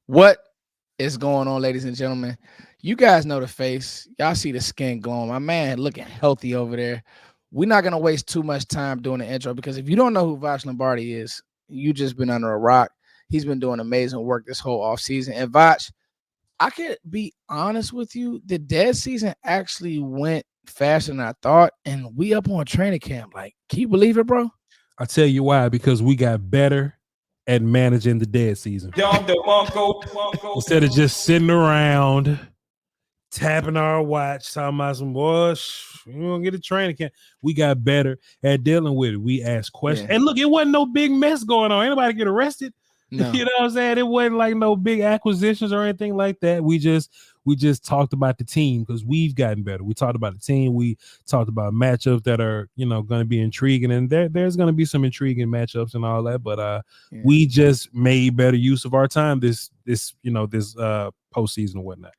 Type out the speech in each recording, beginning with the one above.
What is going on, ladies and gentlemen? You guys know the face. Y'all see the skin glowing. My man looking healthy over there. We're not gonna waste too much time doing the intro because if you don't know who Voch Lombardi is, you just been under a rock. He's been doing amazing work this whole offseason. And Voch, I could be honest with you, the dead season actually went faster than I thought, and we up on training camp. Like, can you believe it, bro? I tell you why, because we got better at managing the dead season. Instead of just sitting around tapping our watch, talking about some boys, we gonna get a training camp. We got better at dealing with it. We asked questions. Yeah. And look, it wasn't no big mess going on. Anybody get arrested? No. You know what I'm saying? It wasn't like no big acquisitions or anything like that. We just talked about the team because we've gotten better. We talked about the team. We talked about matchups that are, going to be intriguing, and there's going to be some intriguing matchups and all that. But we just made better use of our time this postseason and whatnot.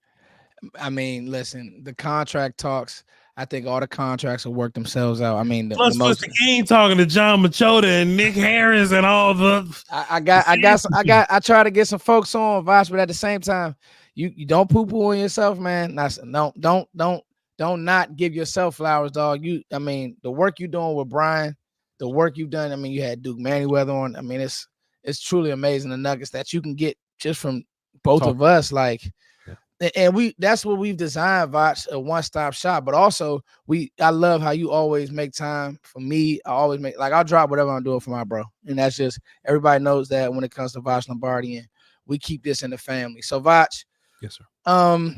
I mean, listen, the contract talks. I think all the contracts will work themselves out. I mean, plus the game talking to John Machota and Nick Harris and all the. I try to get some folks on Voch, but at the same time, you don't poo poo on yourself, man. Don't not give yourself flowers, dog. I mean, the work you're doing with Brian, the work you've done. I mean, you had Duke Manyweather on. I mean, it's truly amazing the nuggets that you can get just from both of us, like. And that's what we've designed, Voch, a one-stop shop. But also, I love how you always make time for me. I always I'll drop whatever I'm doing for my bro. And that's just, everybody knows that when it comes to Voch Lombardi, and we keep this in the family. So, Voch. Yes, sir.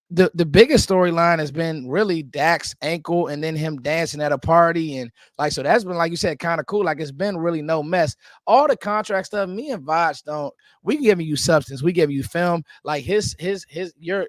The biggest storyline has been really Dak's ankle and then him dancing at a party. And so that's been, like you said, kind of cool. Like, it's been really no mess. All the contract stuff, me and Voch we giving you substance. We give you film. Like your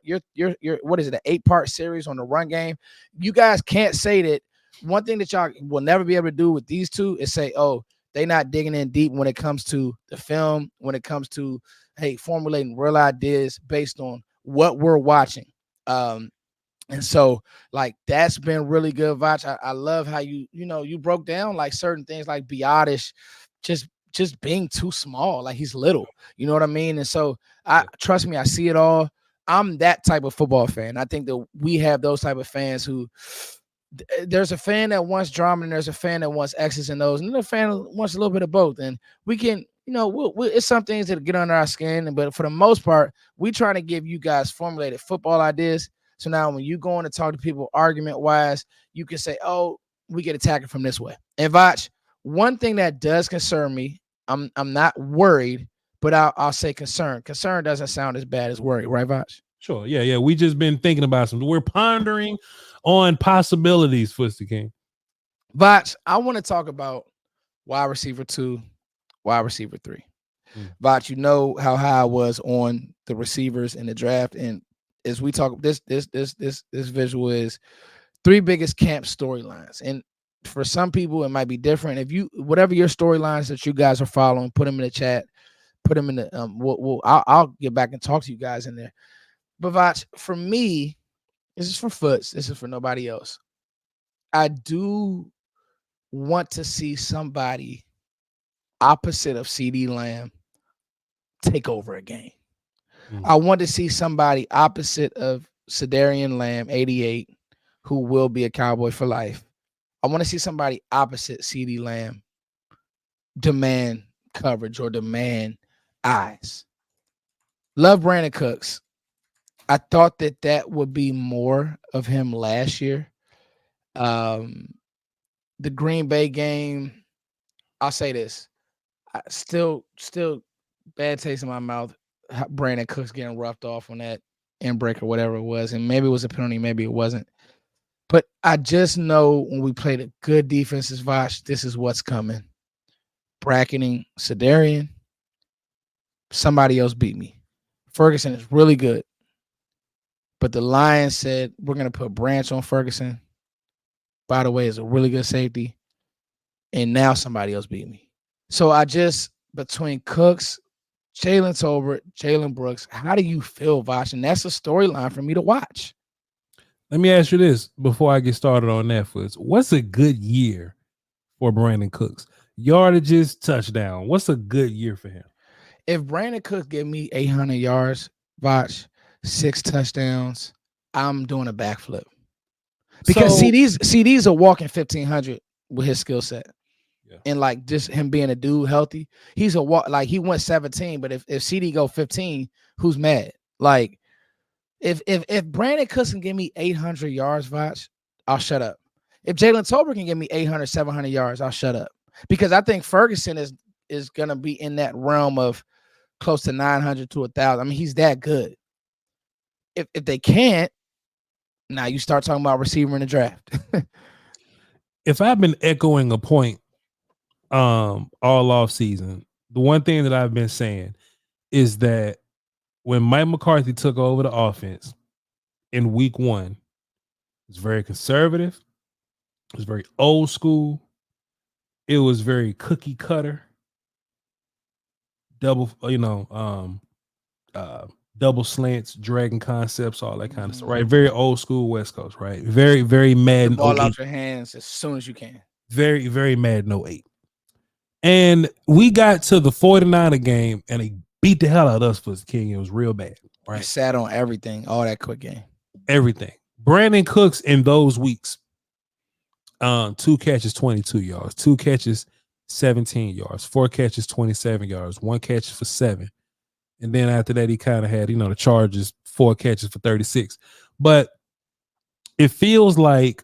what is it, an 8-part series on the run game. You guys can't say that. One thing that y'all will never be able to do with these two is say, oh, they not digging in deep when it comes to the film, when it comes to, hey, formulating real ideas based on what we're watching. And so, like, that's been really good, Voch. I love how you broke down like certain things, like Biotish just being too small, like he's little, you know what I mean? And so trust me, I see it all. I'm that type of football fan. I think that we have those type of fans who there's a fan that wants drama and there's a fan that wants X's and O's, and then a fan wants a little bit of both. And we can, it's some things that get under our skin, but for the most part, we trying to give you guys formulated football ideas. So now when you go in to talk to people argument-wise, you can say, oh, we get attacked from this way. And Voch, one thing that does concern me, I'm not worried, but I'll say concern. Concern doesn't sound as bad as worry, right, Voch? Sure. Yeah. We just been thinking about something. We're pondering on possibilities, Footsie King. Voch, I want to talk about wide receiver 2, wide receiver 3. Voch, you know how high I was on the receivers in the draft, and as we talk, this visual is 3 biggest camp storylines, and for some people it might be different. If you, whatever your storylines that you guys are following, put them in the chat, put them in the I'll get back and talk to you guys in there. But Voch, for me, this is for Foots, this is for nobody else. I do want to see somebody opposite of CD Lamb take over a game. I want to see somebody opposite of Cedarian Lamb, 88, who will be a Cowboy for life. I want to see somebody opposite CD Lamb demand coverage or demand eyes. Love Brandon Cooks. I thought that would be more of him last year. The Green Bay game, I'll say this. Still bad taste in my mouth. Brandon Cooks getting roughed off on that end break or whatever it was. And maybe it was a penalty, maybe it wasn't. But I just know when we played a good defensive Voch, this is what's coming. Bracketing Cedarian. Somebody else beat me. Ferguson is really good. But the Lions said, we're going to put Branch on Ferguson. By the way, is a really good safety. And now somebody else beat me. So I just, between Cooks, Jalen Tolbert, Jalen Brooks, how do you feel, Voch? And that's a storyline for me to watch. Let me ask you this before I get started on Netflix. What's a good year for Brandon Cooks? Yardages, touchdown. What's a good year for him? If Brandon Cook give me 800 yards, Voch, 6 touchdowns, I'm doing a backflip. Because So CD's are walking 1,500 with his skill set. yeah. And like just him being a dude healthy, he's a walk like he went 17, but if CD go 15, who's mad? Like if Brandon Cooks can give me 800 yards, Voch, I'll shut up. If Jalen Tolbert can give me 800, 700 yards, I'll shut up. Because I think Ferguson is gonna be in that realm of close to 900 to 1,000. I mean, he's that good. If they can't, now you start talking about receiver in the draft. If I've been echoing a point all off season, the one thing that I've been saying is that when Mike McCarthy took over the offense in week 1, it was very conservative. It was very old school. It was very cookie cutter. Double, double slants, dragon concepts, all that kind of stuff, right? Very old school West Coast, right? Very, very The Madden ball 08. out your hands as soon as you can. Very, very Madden 08. And we got to the 49er game and he beat the hell out of us for the King. It was real bad, right? He sat on everything, all that quick game. Everything. Brandon Cooks in those weeks, 2 catches, 22 yards, 2 catches, 17 yards, 4 catches, 27 yards, 1 catch for 7. And then after that, he kind of had, the Chargers, 4 catches for 36. But it feels like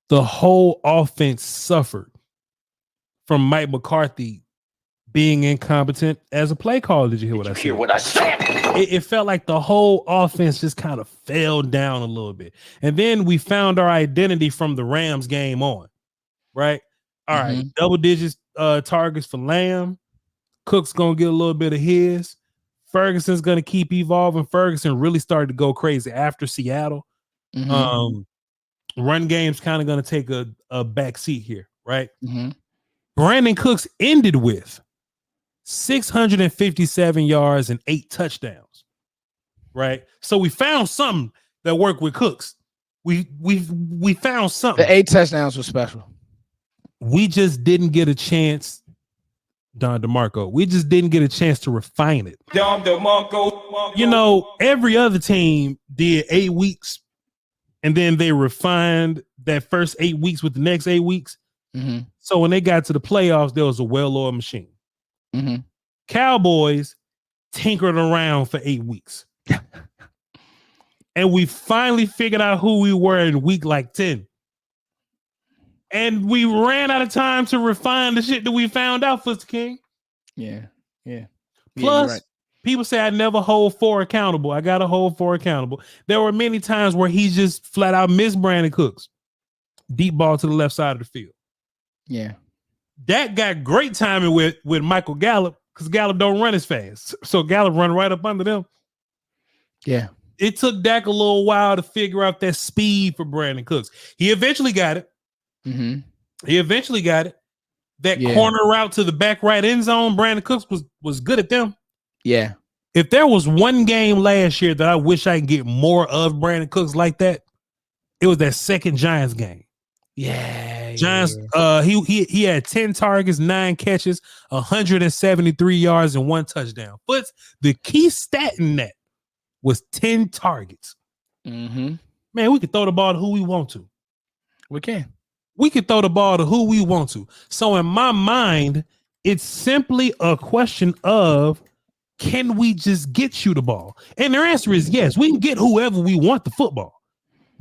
the whole offense suffered from Mike McCarthy being incompetent as a play caller. Did you hear what I said? Hear what I said? It felt like the whole offense just kind of fell down a little bit. And then we found our identity from the Rams game on, right? All right, double digits targets for Lamb. Cook's going to get a little bit of his. Ferguson's going to keep evolving. Ferguson really started to go crazy after Seattle. Run game's kind of going to take a back seat here, right? Brandon Cooks ended with 657 yards and 8 touchdowns, right? So we found something that worked with Cooks. We found something. The 8 touchdowns was special. We just didn't get a chance, Don DeMarco. We just didn't get a chance to refine it. Don DeMarco. Every other team did 8 weeks, and then they refined that first 8 weeks with the next 8 weeks. So when they got to the playoffs, there was a well-oiled machine. Cowboys tinkered around for 8 weeks. And we finally figured out who we were in week like 10. And we ran out of time to refine the shit that we found out, Foster King. Yeah. Plus, right. People say I never hold 4 accountable. I got to hold 4 accountable. There were many times where he just flat out missed Brandon Cooks. Deep ball to the left side of the field. Yeah. That got great timing with Michael Gallup because Gallup don't run as fast. So Gallup run right up under them. Yeah. It took Dak a little while to figure out that speed for Brandon Cooks. He eventually got it. That corner route to the back right end zone, Brandon Cooks was good at them. Yeah. If there was one game last year that I wish I could get more of Brandon Cooks like that, it was that second Giants game. Yeah. Giants, he had 10 targets, 9 catches, 173 yards, and 1 touchdown. But the key stat in that was 10 targets. Man, we could throw the ball to who we want to. We can. We could throw the ball to who we want to. So in my mind, it's simply a question of, can we just get you the ball? And their answer is yes. We can get whoever we want the football.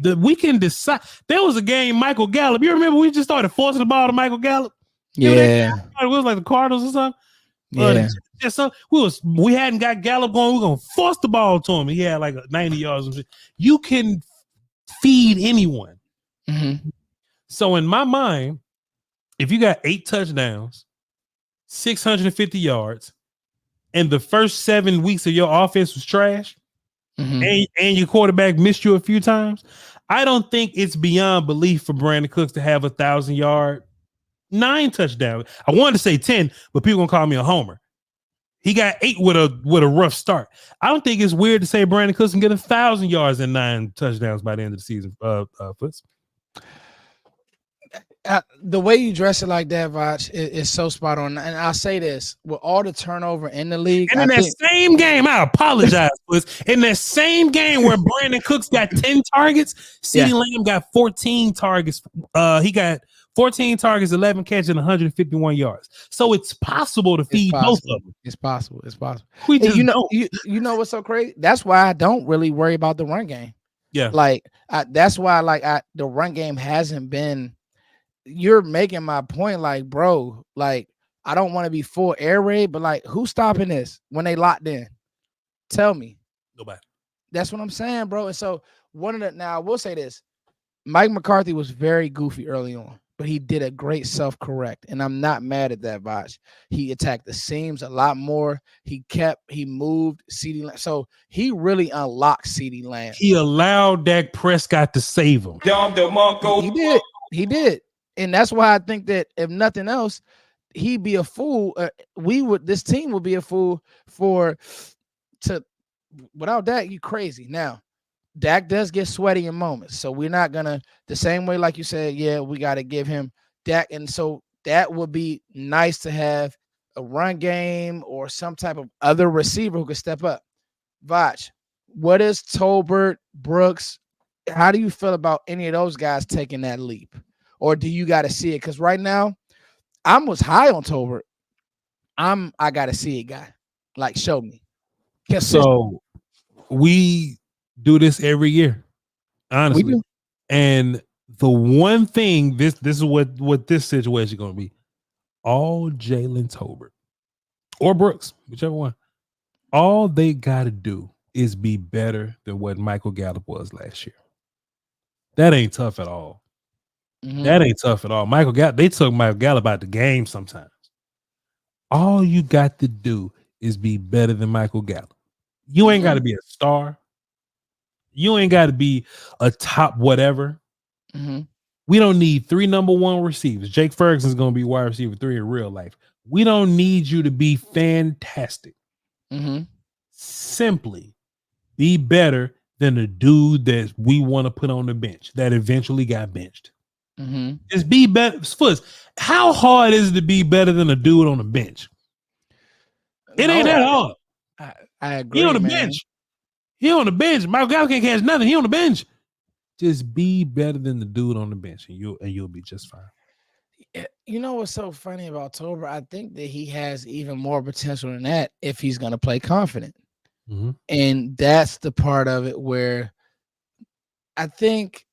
We can decide. There was a game, Michael Gallup. You remember we just started forcing the ball to Michael Gallup? Yeah. It was like the Cardinals or something. Yeah. We hadn't got Gallup going. We're going to force the ball to him. He had like 90 yards. You can feed anyone. So in my mind, if you got 8 touchdowns, 650 yards, and the first 7 weeks of your offense was trash, and your quarterback missed you a few times, I don't think it's beyond belief for Brandon Cooks to have 1,000-yard, 9 touchdowns. I wanted to say 10, but people gonna call me a homer. He got 8 with a rough start. I don't think it's weird to say Brandon Cooks can get 1,000 yards and 9 touchdowns by the end of the season. Foots. The way you dress it like that, Voch, is so spot on. And I'll say this: with all the turnover in the league, And in that same game, I apologize, was in that same game where Brandon Cooks got 10 targets, CeeDee Lamb got 14 targets. He got 14 targets, 11 catches, and 151 yards. So it's possible to feed both of them. It's possible. It's possible. We just you know what's so crazy? That's why I don't really worry about the run game. Yeah, like that's why the run game hasn't been. You're making my point, like, bro, like, I don't want to be full air raid, but like, who's stopping this when they locked in? Tell me. Nobody. That's what I'm saying, bro. And so now I will say this: Mike McCarthy was very goofy early on, but he did a great self-correct, and I'm not mad at that, Voch. He attacked the seams a lot more. He moved CeeDee Lamb, so he really unlocked CeeDee Lamb. He allowed Dak Prescott to save him. He did. And that's why I think that if nothing else, he'd be a fool. This team would be a fool without Dak. You crazy. Now, Dak does get sweaty in moments. So we're not going to, the same way, like you said, we got to give him Dak. And so that would be nice to have a run game or some type of other receiver who could step up. Voch, what is Tolbert, Brooks? How do you feel about any of those guys taking that leap? Or do you got to see it? Because right now, I was high on Tolbert. I got to see it, guy. Like, show me. So we do this every year, honestly. And the one thing, this is what this situation is going to be. All Jalen Tolbert or Brooks, whichever one, all they got to do is be better than what Michael Gallup was last year. That ain't tough at all. That ain't tough at all. Michael Gallup, they took Michael Gallup out the game sometimes. All you got to do is be better than Michael Gallup. You ain't got to be a star. You ain't got to be a top whatever. We don't need 3 number 1 receivers. Jake Ferguson's going to be wide receiver 3 in real life. We don't need you to be fantastic. Simply be better than the dude that we want to put on the bench that eventually got benched. Just be better. How hard is it to be better than a dude on the bench? It ain't that hard. I agree. He on the bench. He on the bench. Michael Gallup can't catch nothing. He on the bench. Just be better than the dude on the bench, and you'll be just fine. You know what's so funny about Tolbert? I think that he has even more potential than that if he's going to play confident. And that's the part of it where I think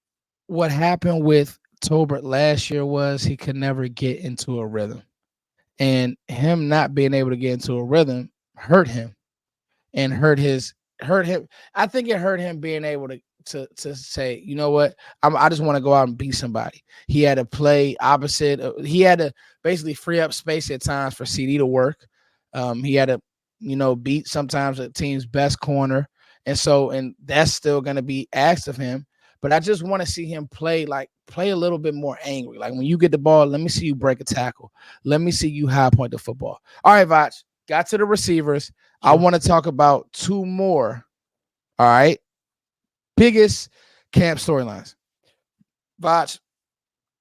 what happened with Tolbert last year was he could never get into a rhythm, and him not being able to get into a rhythm hurt him and hurt him. I think it hurt him being able to say, you know what, I just want to go out and beat somebody. He had to play opposite. He had to basically free up space at times for CD to work. He had to, beat sometimes a team's best corner. And that's still going to be asked of him. But I just want to see him play a little bit more angry. Like when you get the ball, let me see you break a tackle. Let me see you high point the football. All right, Voch, got to the receivers. Sure. I want to talk about 2 more. All right. Biggest camp storylines. Voch,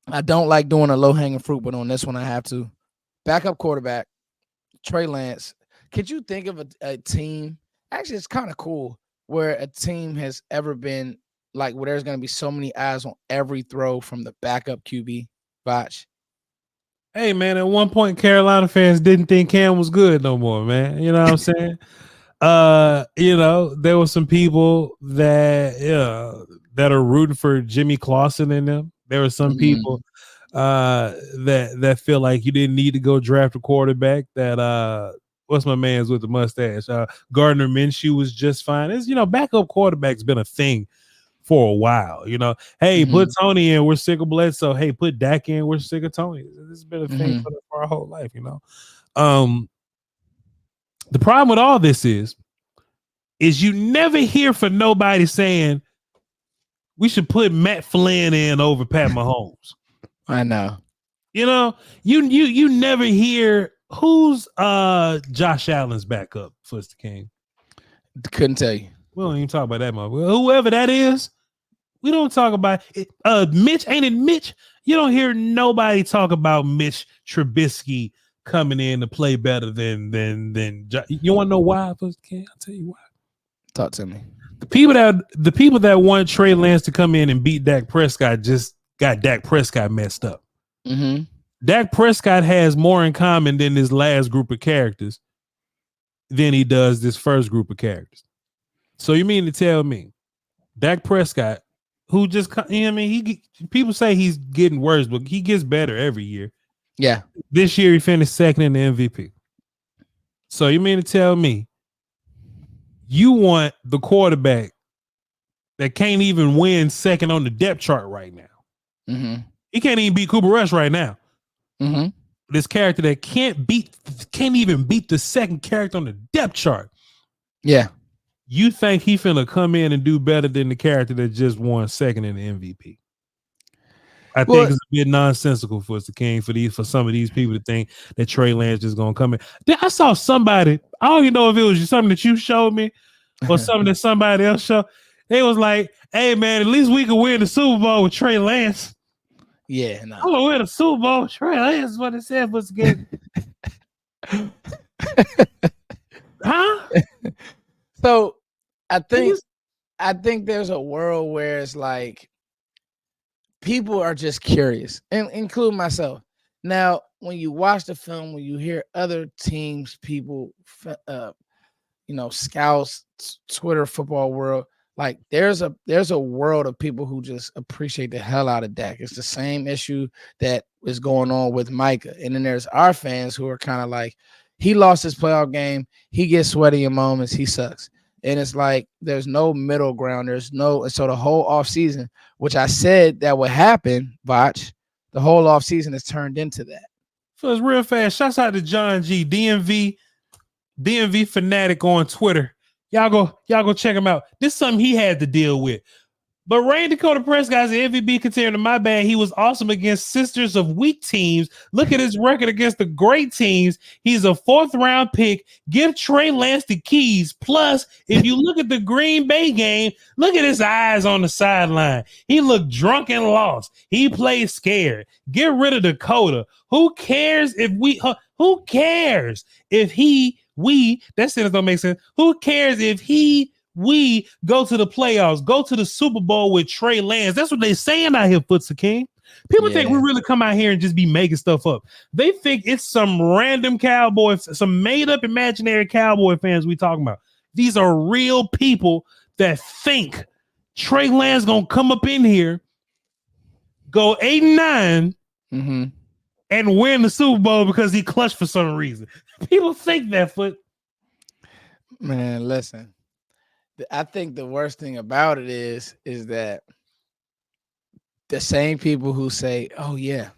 I don't like doing a low-hanging fruit, but on this one I have to. Backup quarterback, Trey Lance. Could you think of a team? Actually, it's kind of cool where a team has ever been like where there's going to be so many eyes on every throw from the backup QB. Voch. Hey, man, at one point, Carolina fans didn't think Cam was good no more, man. You know what I'm saying? There were some people that are rooting for Jimmy Clausen in them. There were some people that feel like you didn't need to go draft a quarterback. That what's my man's with the mustache? Gardner Minshew was just fine. It's backup quarterback's been a thing for a while. Hey, put Tony in, we're sick of Bledsoe. Hey, put Dak in, we're sick of Tony. This has been a thing for our whole life. The problem with all this is you never hear from nobody saying we should put Matt Flynn in over Pat Mahomes. I know. You never hear who's Josh Allen's backup, Foster King. Couldn't tell you. We don't even talk about that much. Whoever that is, We don't talk about it. Mitch, ain't it Mitch? You don't hear nobody talk about Mitch Trubisky coming in to play better than. You want to know why? I'll tell you why. Talk to me. The people that want Trey Lance to come in and beat Dak Prescott just got Dak Prescott messed up. Mm-hmm. Dak Prescott has more in common than this last group of characters than he does this first group of characters. So you mean to tell me Dak Prescott, who just, you know what I mean, people say he's getting worse, but he gets better every year. Yeah. This year he finished second in the MVP. So you mean to tell me you want the quarterback that can't even win second on the depth chart right now? Mm-hmm. He can't even beat Cooper Rush right now. Mm-hmm. This character that can't even beat the second character on the depth chart. Yeah. You think he finna come in and do better than the character that just won second in the MVP? I think it's a bit nonsensical for us, the King, for some of these people to think that Trey Lance is gonna come in. I saw somebody, I don't even know if it was something that you showed me or something that somebody else showed. They was like, "Hey man, at least we can win the Super Bowl with Trey Lance." Yeah, no. I'm gonna win the Super Bowl with Trey Lance. Is what it said was good. Huh? So I think there's a world where it's like people are just curious, and including myself. Now, when you watch the film, when you hear other teams, people, scouts, Twitter, football world, like there's a world of people who just appreciate the hell out of Dak. It's the same issue that is going on with Micah, and then there's our fans who are kind of like, he lost his playoff game, he gets sweaty in moments, he sucks. And it's like there's no middle ground. So the whole offseason, which I said that would happen, Voch, the whole offseason has turned into that. So it's real fast. Shouts out to John G, DMV fanatic on Twitter. Y'all go check him out. This is something he had to deal with. But Randy Dakota Prescott's an MVP contender. My bad. He was awesome against sisters of weak teams. Look at his record against the great teams. He's a 4th round pick. Give Trey Lance the keys. Plus, if you look at the Green Bay game, look at his eyes on the sideline. He looked drunk and lost. He played scared. Get rid of Dakota. Who cares if we that sentence don't make sense. Who cares if we go to the playoffs, go to the Super Bowl with Trey Lance? That's what they saying out here, Footsie King. People think we really come out here and just be making stuff up. They think it's some random Cowboys, some made-up imaginary Cowboy fans we talking about. These are real people that think Trey Lance gonna come up in here, go 8-9, and win the Super Bowl because he clutched for some reason. People think that, Foot. Man, listen. I think the worst thing about it is that the same people who say, "Oh yeah,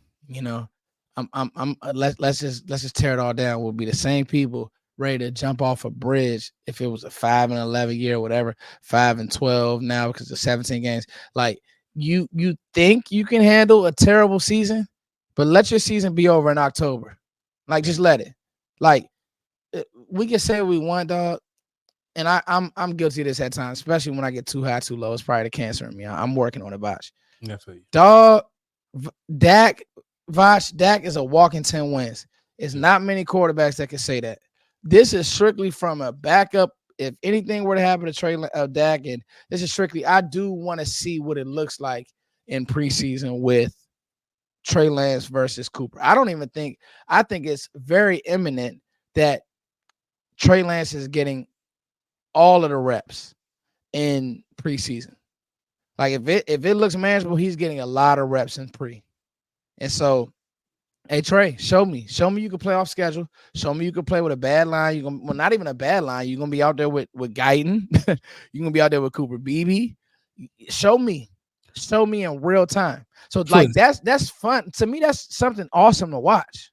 let's just tear it all down," will be the same people ready to jump off a bridge if it was a 5-11 year, whatever, 5-12 now because of 17 games. Like you think you can handle a terrible season, but let your season be over in October. Like just let it. Like we can say we want, dog. And I'm guilty of this at times, especially when I get too high, too low. It's probably the cancer in me. I'm working on it, Voch. Dog, Dak is a walking 10 wins. It's not many quarterbacks that can say that. This is strictly from a backup. If anything were to happen to Trey Dak, and this is strictly, I do want to see what it looks like in preseason with Trey Lance versus Cooper. I think it's very imminent that Trey Lance is getting all of the reps in preseason. Like if it looks manageable, he's getting a lot of reps in pre. And so, hey Trey, show me you can play off schedule. Show me you can play with a bad line. Not even a bad line. You're gonna be out there with Guyton. You're gonna be out there with Cooper Beebe. Show me in real time. So like that's fun to me. That's something awesome to watch.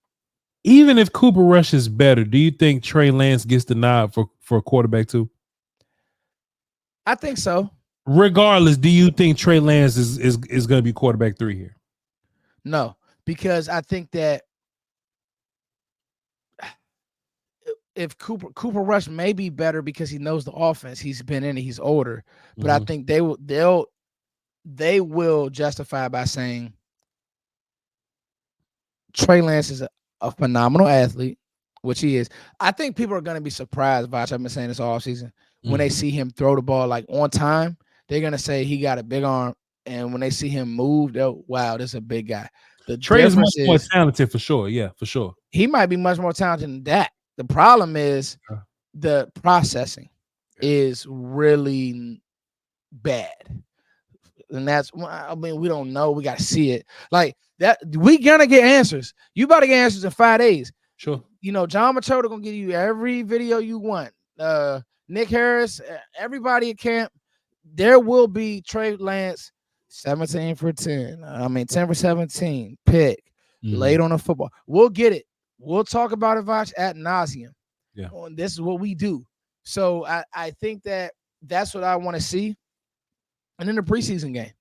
Even if Cooper Rush is better, do you think Trey Lance gets the nod for a quarterback too? I think so. Regardless, do you think Trey Lance is going to be quarterback 3 here? No, because I think that if Cooper Rush may be better because he knows the offense, he's been in it, he's older. But I think they will justify by saying Trey Lance is a phenomenal athlete, which he is. I think people are going to be surprised, Voch. I've been saying this all season. When they see him throw the ball like on time, they're going to say he got a big arm. And when they see him move, they'll, wow, this is a big guy. The Trey is much difference more is talented for sure. Yeah, for sure. he might be much more talented than that. The problem is the processing is really bad. And that's, I mean, we don't know. We got to see it. Like that, we gonna get answers. You about to get answers in 5 days. Sure. You know, John Machota gonna give you every video you want. Nick Harris, everybody at camp. There will be Trey Lance 17 for 10. I mean 10 for 17 pick late on the football. We'll get it. We'll talk about it, Voch, ad nauseum. Yeah. This is what we do. So I think that's what I want to see. And in the preseason game,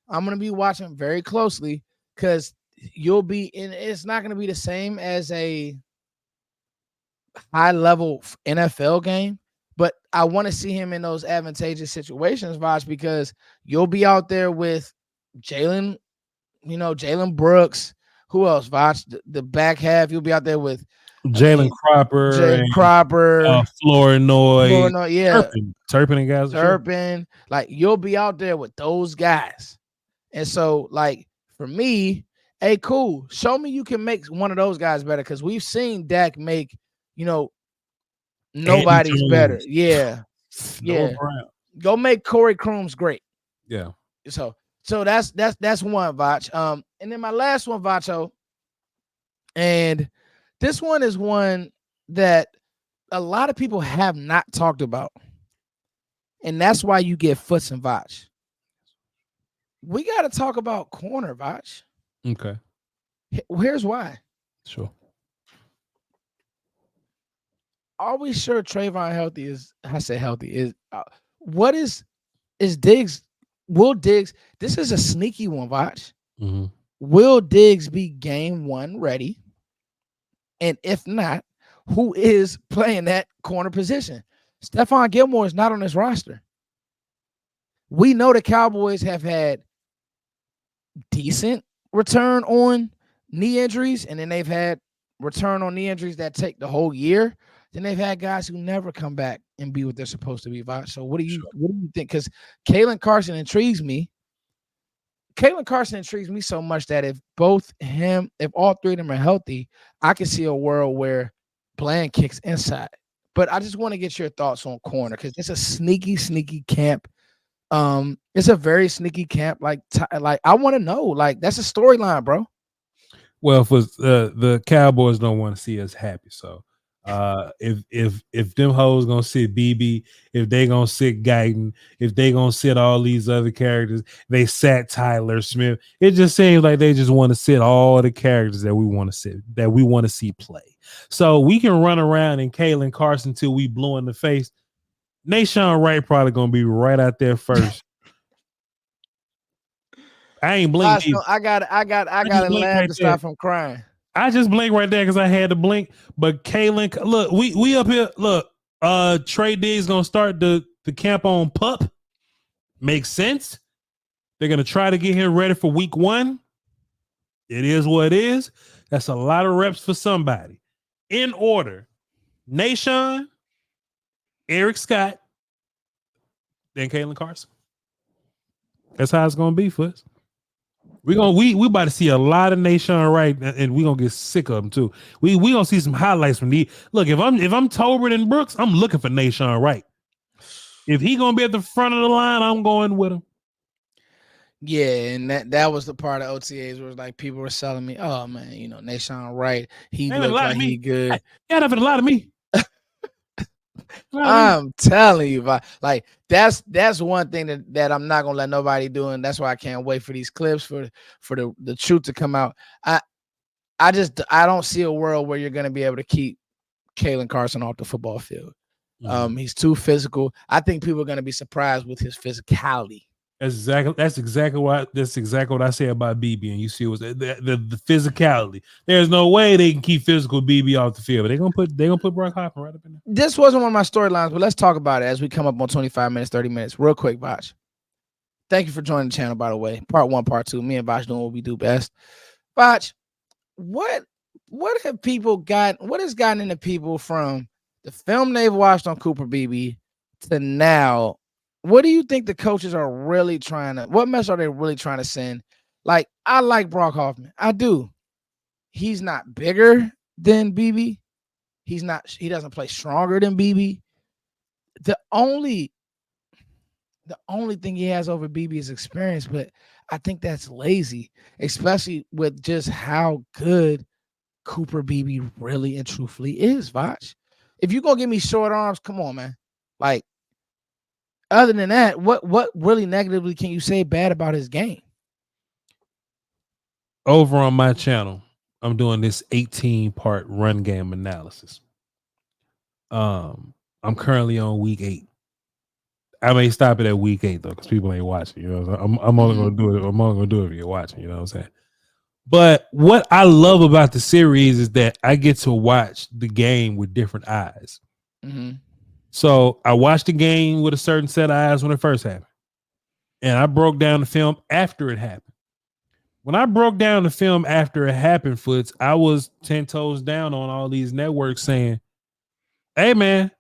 I'm going to be watching very closely because you'll be in. It's not going to be the same as a high-level NFL game, but I want to see him in those advantageous situations, Voch, because you'll be out there with Jalen, Jalen Brooks. Who else, Voch? The back half, you'll be out there with Jalen Cropper, Flournoy, yeah, Turpin and guys. Turpin, like you'll be out there with those guys, and so like for me, hey, cool, show me you can make one of those guys better because we've seen Dak make, nobody's better. Yeah, yeah. Go make Corey Crooms great. Yeah. So that's one, Voch. And then my last one, Vacho, and this one is one that a lot of people have not talked about. And that's why you get Foots and Voch. We got to talk about corner, Voch. Okay. Here's why. Sure. Are we sure Trayvon healthy is? I say healthy is. What is Diggs? Will Diggs? This is a sneaky one, Voch. Mm-hmm. Will Diggs be game one ready? And if not, who is playing that corner position? Stephon Gilmore is not on this roster. We know the Cowboys have had decent return on knee injuries, and then they've had return on knee injuries that take the whole year. Then they've had guys who never come back and be what they're supposed to be. So what do you think? Because Kalen Carson intrigues me. Kalen Carson intrigues me so much that if all three of them are healthy, I can see a world where Bland kicks inside. But I just want to get your thoughts on corner because it's a sneaky, sneaky camp. It's a very sneaky camp. Like I want to know. Like that's a storyline, bro. Well, for the Cowboys don't want to see us happy, so if them hoes gonna sit BB, if they gonna sit Guyton, if they gonna sit all these other characters, they sat Tyler Smith. It just seems like they just want to sit all the characters that we want to see play. So we can run around and Kalen Carson till we blue in the face. Nashawn Wright probably gonna be right out there first. I ain't blinking. I got to laugh to stop from crying. I just blinked right there because I had to blink. But Kalen, look, we up here. Look, Trey Diggs gonna start the camp on PUP. Makes sense. They're gonna try to get him ready for week 1. It is what it is. That's a lot of reps for somebody. In order: Nashawn, Eric Scott, then Kalen Carson. That's how it's gonna be for us. We about to see a lot of Nashawn Wright, and we gonna get sick of them too. We gonna see some highlights from the look. If I'm Tolbert and Brooks, I'm looking for Nashawn Wright. If he gonna be at the front of the line, I'm going with him. Yeah, and that was the part of OTAs where it was like people were selling me, oh man, Nashawn Wright, he looked like he good. Yeah, that's a lot of me. I'm telling you, like that's one thing that I'm not gonna let nobody do, and that's why I can't wait for these clips for the truth to come out. I don't see a world where you're gonna be able to keep Kalen Carson off the football field. Mm-hmm. He's too physical. I think people are gonna be surprised with his physicality. That's exactly what I say about BB, and you see what's the physicality. There's no way they can keep physical BB off the field, but they're gonna put Brock Hoffman right up in there. This wasn't one of my storylines, but let's talk about it as we come up on 25 minutes, 30 minutes, real quick, Voch. Thank you for joining the channel, by the way. Part 1, part 2. Me and Voch doing what we do best. Voch, what have people got? What has gotten into people from the film they've watched on Cooper Beebe to now? What do you think the coaches are really trying to? What message are they really trying to send? Like, I like Brock Hoffman. I do. He's not bigger than Beebe. He doesn't play stronger than Beebe. The only thing he has over Beebe is experience, but I think that's lazy, especially with just how good Cooper Beebe really and truthfully is, Voch. If you're gonna give me short arms, come on, man. Like, other than that, what really negatively can you say bad about his game? Over on my channel, I'm doing this 18-part run game analysis. I'm currently on week 8. I may stop it at week 8 though, because people ain't watching. You know, I'm only gonna do it. I'm only gonna do it if you're watching. You know what I'm saying? But what I love about the series is that I get to watch the game with different eyes. Mm-hmm. So I watched the game with a certain set of eyes when it first happened, and I broke down the film after it happened. When I broke down the film after it happened, Foots, I was 10 toes down on all these networks saying, "Hey, man,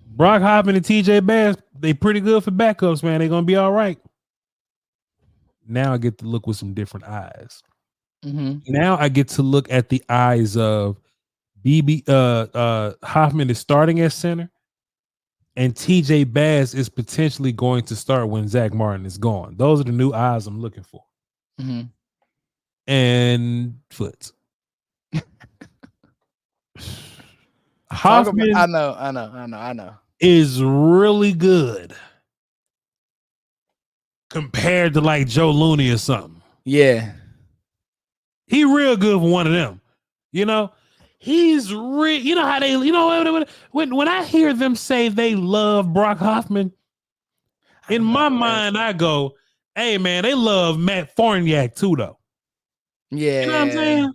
Brock Hoffman and TJ Bass, they pretty good for backups, man. They're going to be all right." Now I get to look with some different eyes. Mm-hmm. Now I get to look at the eyes of Hoffman is starting at center, and TJ Bass is potentially going to start when Zach Martin is gone. Those are the new eyes I'm looking for. Mm-hmm. And Foots. Hoffman, I know. is really good compared to like Joe Looney or something. Yeah. He real good for one of them. You know, he's real. You know how they, you know, when I hear them say they love Brock Hoffman, in my mind, I go, hey, man, they love Matt Farniak too, though. Yeah. You know what I'm saying?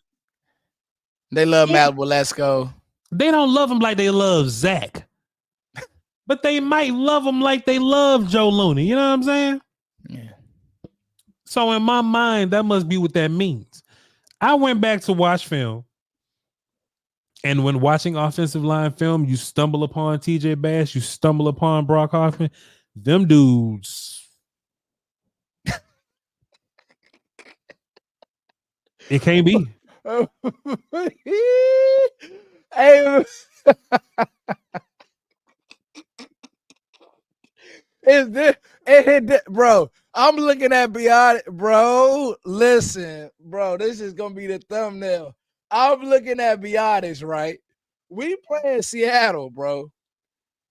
They love Matt Walesko. They don't love him like they love Zach. But they might love him like they love Joe Looney. You know what I'm saying? Yeah. So in my mind, that must be what that means. I went back to watch film. And when watching offensive line film, you stumble upon TJ Bass, you stumble upon Brock Hoffman. Them dudes. It can't be. Hey, is this bro? I'm looking at beyond, bro. Listen, bro, this is gonna be the thumbnail. I'm looking at Biotis, right? We playing Seattle, bro.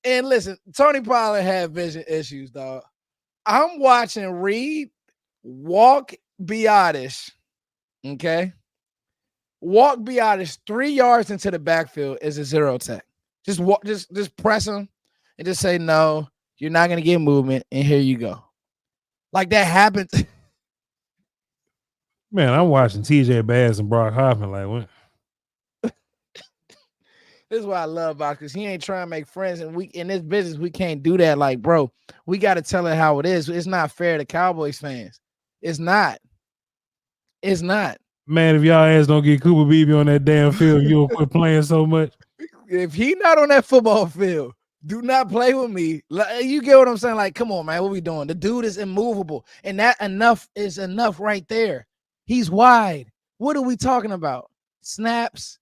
And listen, Tony Pollard had vision issues, dog. I'm watching Reed walk Biotis. Okay. Walk Biotis 3 yards into the backfield is a zero tech. Just walk, just press him and just say, no, you're not gonna get movement, and here you go. Like that happened. Man, I'm watching TJ Bass and Brock Hoffman like what? This is what I love about, because he ain't trying to make friends, and we in this business we can't do that. Like, bro, we got to tell it how it is. It's not fair to Cowboys fans. It's not. It's not. Man, if y'all ass don't get Cooper Beebe on that damn field, you'll quit playing so much. If he not on that football field, do not play with me. You get what I'm saying? Like, come on, man, what we doing? The dude is immovable, and that enough is enough right there. He's wide. What are we talking about? Snaps?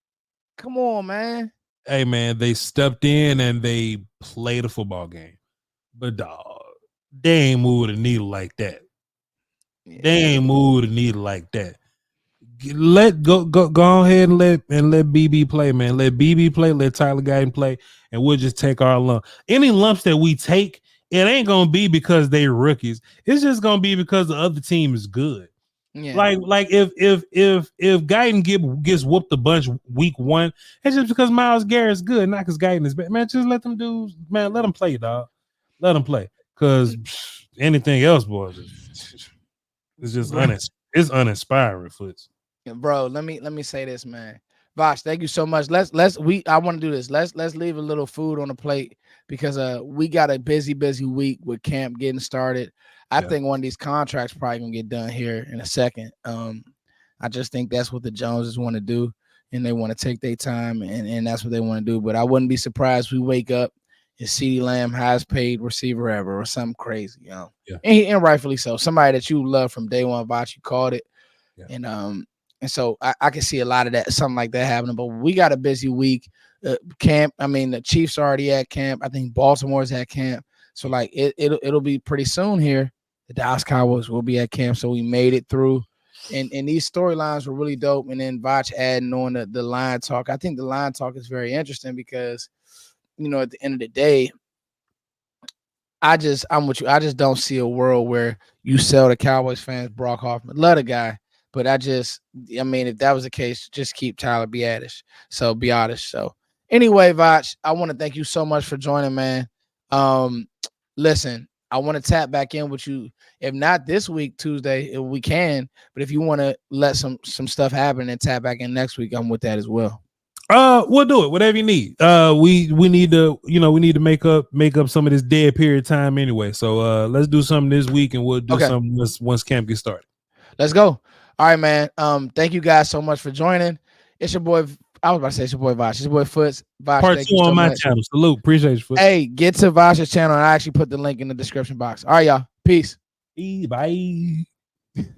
Come on, man. Hey, man, they stepped in and they played a football game. But, dog, they ain't moved the needle like that. Yeah. They ain't moved the needle like that. Go ahead and let BB play, man. Let BB play, let Tyler Guyton play, and we'll just take our lump. Any lumps that we take, it ain't gonna be because they rookies. It's just gonna be because the other team is good. Yeah. Like if Guyton gets whooped a bunch week 1, it's just because Myles Garrett's good, not because Guyton is bad. Man, just let them dudes, man, let them play, dog. Let them play. Because anything else, boys, it's just it's uninspiring, Foots. Bro, let me say this, man. Voch, thank you so much. I want to do this. Let's leave a little food on the plate, because we got a busy week with camp getting started. I think one of these contracts probably gonna get done here in a second. I just think that's what the Joneses want to do, and they want to take their time, and that's what they want to do. But I wouldn't be surprised if we wake up and CeeDee Lamb highest paid receiver ever or something crazy, Yeah. and rightfully so. Somebody that you love from day one, Voch, you called it, and so I can see a lot of that, something like that happening. But we got a busy week. Camp. I mean, the Chiefs are already at camp. I think Baltimore's at camp. So like it'll be pretty soon here. The Dallas Cowboys will be at camp. So we made it through. And these storylines were really dope. And then Voch adding on the line talk. I think the line talk is very interesting because, at the end of the day, I'm with you. I just don't see a world where you sell the Cowboys fans Brock Hoffman. Love the guy. But if that was the case, just keep Tyler Biadasz. So anyway, Voch, I want to thank you so much for joining, man. Listen, I want to tap back in with you. If not this week, Tuesday, if we can. But if you want to let some stuff happen and tap back in next week, I'm with that as well. We'll do it. Whatever you need. We need to, we need to make up some of this dead period time anyway. So let's do something this week, and we'll do something once camp gets started. Let's go. All right, man. Thank you guys so much for joining. It's your boy. I was about to say it's your boy Voch. It's your boy Foots. Voch, Part 2 on my channel. Salute. Appreciate you, Foots. Hey, get to Voch's channel, and I actually put the link in the description box. All right, y'all. Peace. Bye.